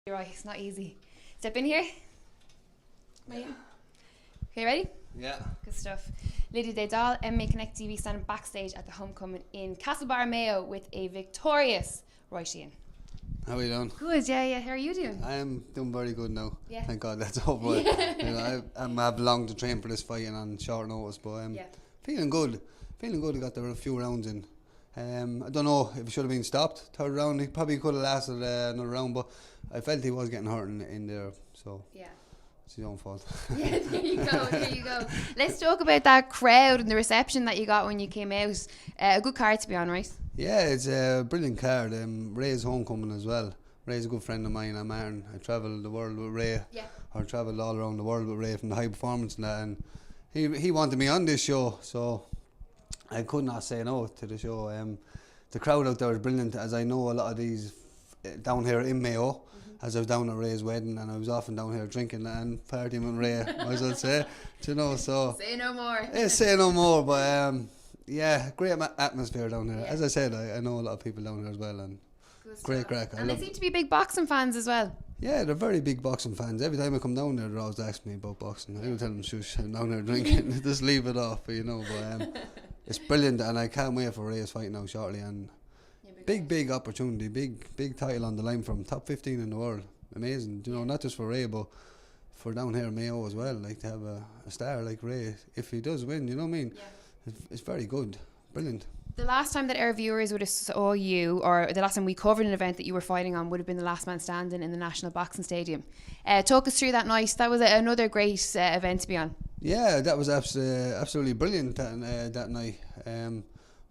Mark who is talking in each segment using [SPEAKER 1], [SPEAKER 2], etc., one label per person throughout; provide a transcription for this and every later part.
[SPEAKER 1] You're right, it's not easy. Step in here.
[SPEAKER 2] Yeah.
[SPEAKER 1] Okay, ready?
[SPEAKER 2] Yeah.
[SPEAKER 1] Good stuff. Lydia Des Dolles, MMA Connect TV standing backstage at the homecoming in Castlebar, Mayo with a victorious Roy Sheahan.
[SPEAKER 2] How are you doing?
[SPEAKER 1] Good, yeah. How are you doing?
[SPEAKER 2] I am doing very good now.
[SPEAKER 1] Yeah.
[SPEAKER 2] Thank God that's over with. I've long to train for this fight and on short notice, but feeling good. Feeling good. I got a few rounds in. I don't know if it should have been stopped. Third round, he probably could have lasted another round, but I felt he was getting hurt in there, so it's his own fault.
[SPEAKER 1] Yeah, there you go. Let's talk about that crowd and the reception that you got when you came out. A good card to be on, right?
[SPEAKER 2] Yeah, it's a brilliant card. Ray's homecoming as well. Ray's a good friend of mine. I'm Martin. I travel the world with Ray.
[SPEAKER 1] Yeah.
[SPEAKER 2] Or travelled all around the world with Ray from the high performance and that. And he wanted me on this show, so I could not say no to the show. The crowd out there is brilliant, as I know a lot of these down here in Mayo, as I was down at Ray's wedding and I was often down here drinking and partying with Ray, might as well say, so.
[SPEAKER 1] Say no more.
[SPEAKER 2] Yeah, say no more, but great atmosphere down here.
[SPEAKER 1] Yeah.
[SPEAKER 2] As I said, I know a lot of people down here as well, and great crack.
[SPEAKER 1] And they seem to be big boxing fans as well.
[SPEAKER 2] Yeah, they're very big boxing fans. Every time I come down there, they're always asking me about boxing. I don't tell them, shush, I'm down here drinking, just leave it off, but it's brilliant, and I can't wait for Ray's fight now shortly, and big opportunity, big title on the line from top 15 in the world. Amazing, not just for Ray, but for down here in Mayo as well, like to have a star like Ray, if he does win, you know what I mean? Yeah. It's very good, brilliant.
[SPEAKER 1] The last time that our viewers would have saw you, or the last time we covered an event that you were fighting on, would have been the Last Man Standing in the National Boxing Stadium. Talk us through that night. That was another great event to be on.
[SPEAKER 2] Yeah, that was absolutely brilliant that night.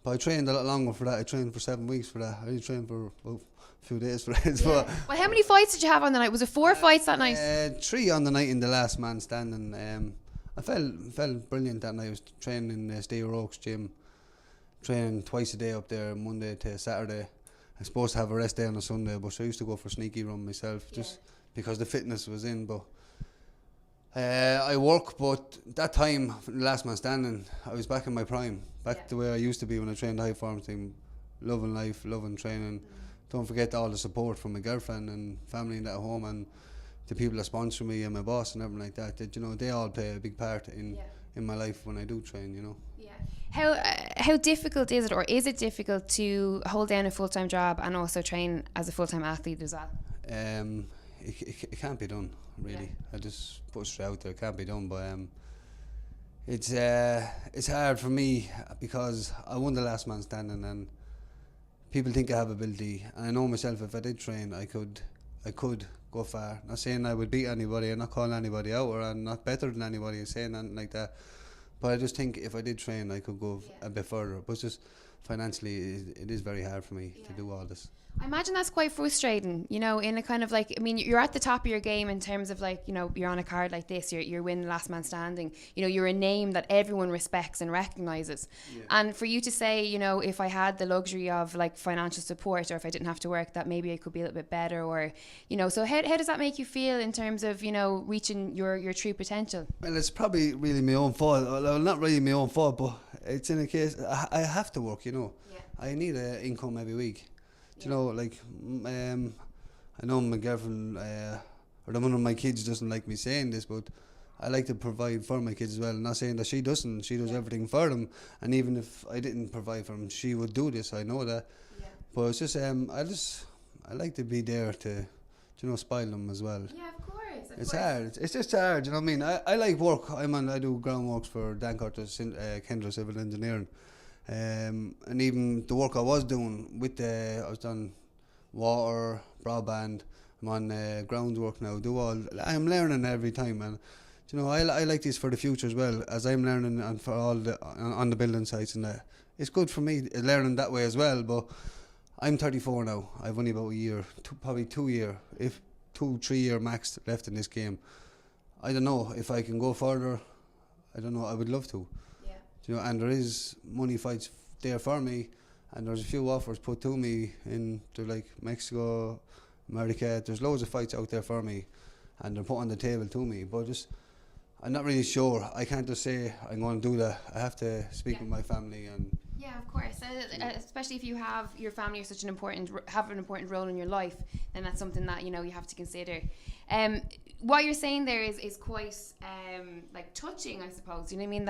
[SPEAKER 2] But I trained a lot longer for that. I trained for 7 weeks for that. I only trained for a few days for it.
[SPEAKER 1] Yeah. Well, how many fights did you have on the night? Was it 4 fights that night?
[SPEAKER 2] 3 on the night in the Last Man Standing. I felt brilliant that night. I was training in Steve Roke's gym, training twice a day up there, Monday to Saturday. I'm supposed to have a rest day on a Sunday, but I used to go for a sneaky run myself, just because the fitness was in. But I work, but that time, Last Man Standing, I was back in my prime, back to where I used to be when I trained the high performance team, loving life, loving training. Don't forget all the support from my girlfriend and family at home, and the people that sponsor me and my boss and everything like that. They all play a big part in my life when I do train.
[SPEAKER 1] Yeah. How difficult is it, or is it difficult to hold down a full-time job and also train as a full-time athlete as well?
[SPEAKER 2] It can't be done, really. I just put it straight out there. It can't be done, but it's hard for me because I won the Last Man Standing, and people think I have ability, and I know myself, if I did train, I could go far. Not saying I would beat anybody, I'm not calling anybody out, or I'm not better than anybody and saying anything like that, but I just think if I did train, I could go a bit further. But just financially, it is very hard for me to do all this.
[SPEAKER 1] I imagine that's quite frustrating, in a kind of you're at the top of your game in terms of you're on a card like this, you're winning Last Man Standing, you're a name that everyone respects and recognises. And for you to say, if I had the luxury of financial support, or if I didn't have to work, that maybe I could be a little bit better, or, so how does that make you feel in terms of, reaching your true potential?
[SPEAKER 2] Well, it's probably really my own fault. Well, not really my own fault, but it's in a case, I have to work, I need an income every week. I know my girlfriend or one of my kids doesn't like me saying this, but I like to provide for my kids as well. I'm not saying that she doesn't. She does everything for them, and even if I didn't provide for them, she would do this. I know that. But it's just I like to be there to spoil them as well.
[SPEAKER 1] Yeah, of course.
[SPEAKER 2] It's hard. It's just hard. You know what I mean? I like work. I do groundworks for Dan Curtis, Kendra Civil Engineering. And even the work I was doing I was done water, broadband. I'm on groundwork now. I'm learning every time, and I like this for the future as well, as I'm learning and for all on the building sites and that. It's good for me learning that way as well. But I'm 34 now. I've only about a year, probably 2 year, if 2-3 year max left in this game. I don't know if I can go further. I don't know. I would love to. And there is money fights there for me, and there's a few offers put to me to Mexico, America. There's loads of fights out there for me, and they're put on the table to me. But I'm not really sure. I can't just say I'm going to do that. I have to speak with my family and
[SPEAKER 1] Yeah, of course. Especially if you have your family are such an important have an important role in your life, then that's something that you have to consider. What you're saying there is quite like touching, I suppose. You know what I mean?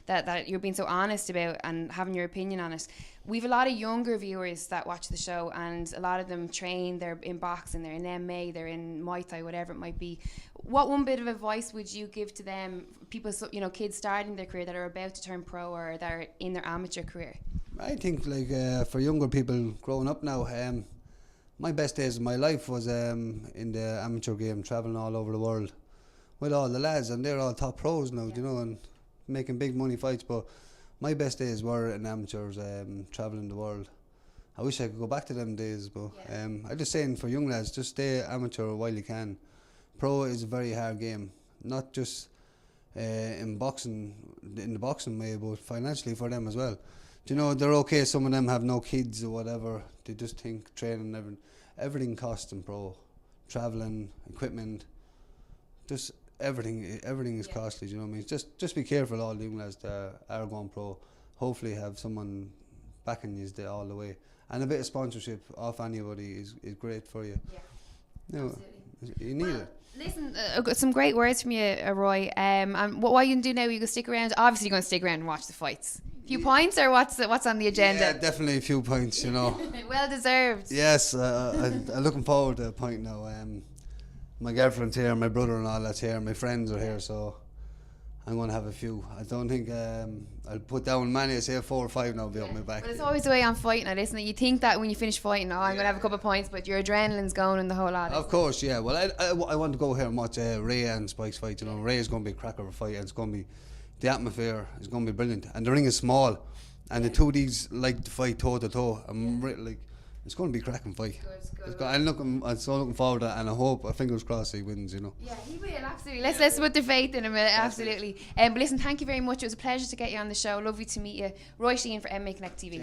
[SPEAKER 1] That you're being so honest about and having your opinion on it. We've a lot of younger viewers that watch the show, and a lot of them train. They're in boxing, they're in MMA, they're in Muay Thai, whatever it might be. What one bit of advice would you give to them, people, kids starting their career that are about to turn pro or that are in their amateur career?
[SPEAKER 2] I think for younger people growing up now, my best days of my life was in the amateur game, travelling all over the world with all the lads, and they're all top pros now, and making big money fights. But my best days were in amateurs, travelling the world. I wish I could go back to them days, but I'm just saying for young lads, just stay amateur while you can. Pro is a very hard game, not just in the boxing way, but financially for them as well. They're okay, some of them have no kids or whatever, they just think training, everything costs in pro. Travelling, equipment, just everything is costly, you know what I mean? Just be careful, all the young lads that are going pro. Hopefully have someone backing you all the way. And a bit of sponsorship off anybody is great for you. Yeah, absolutely. You need it.
[SPEAKER 1] Listen, I've got some great words from you, Roy. And what you can do now, you can stick around. Obviously, you're going to stick around and watch the fights. Few points, or what's on the agenda?
[SPEAKER 2] Yeah, definitely a few points,
[SPEAKER 1] Well deserved.
[SPEAKER 2] Yes, I'm looking forward to a point now. My girlfriend's here, my brother and all that's here, my friends are here, so I'm going to have a few. I don't think I'll put down many. I say 4 or 5 now, be up my back.
[SPEAKER 1] But it's always the way on fighting, isn't it? You think that when you finish fighting, I'm going to have a couple of points, but your adrenaline's going and the whole lot.
[SPEAKER 2] Of course, yeah. Well, I want to go here and watch Ray and Spike's fight. Ray is going to be a cracker of a fight, and it's going to be, the atmosphere is going to be brilliant. And the ring is small, and the two of these like to fight toe to toe. It's going to be a cracking fight. Good. I'm so looking forward to it, and I hope, fingers crossed, he wins. Yeah,
[SPEAKER 1] he will, absolutely. Let's put the faith in him, absolutely. But listen, thank you very much. It was a pleasure to get you on the show. Lovely to meet you. Roy Sheahan for MMA Connect TV.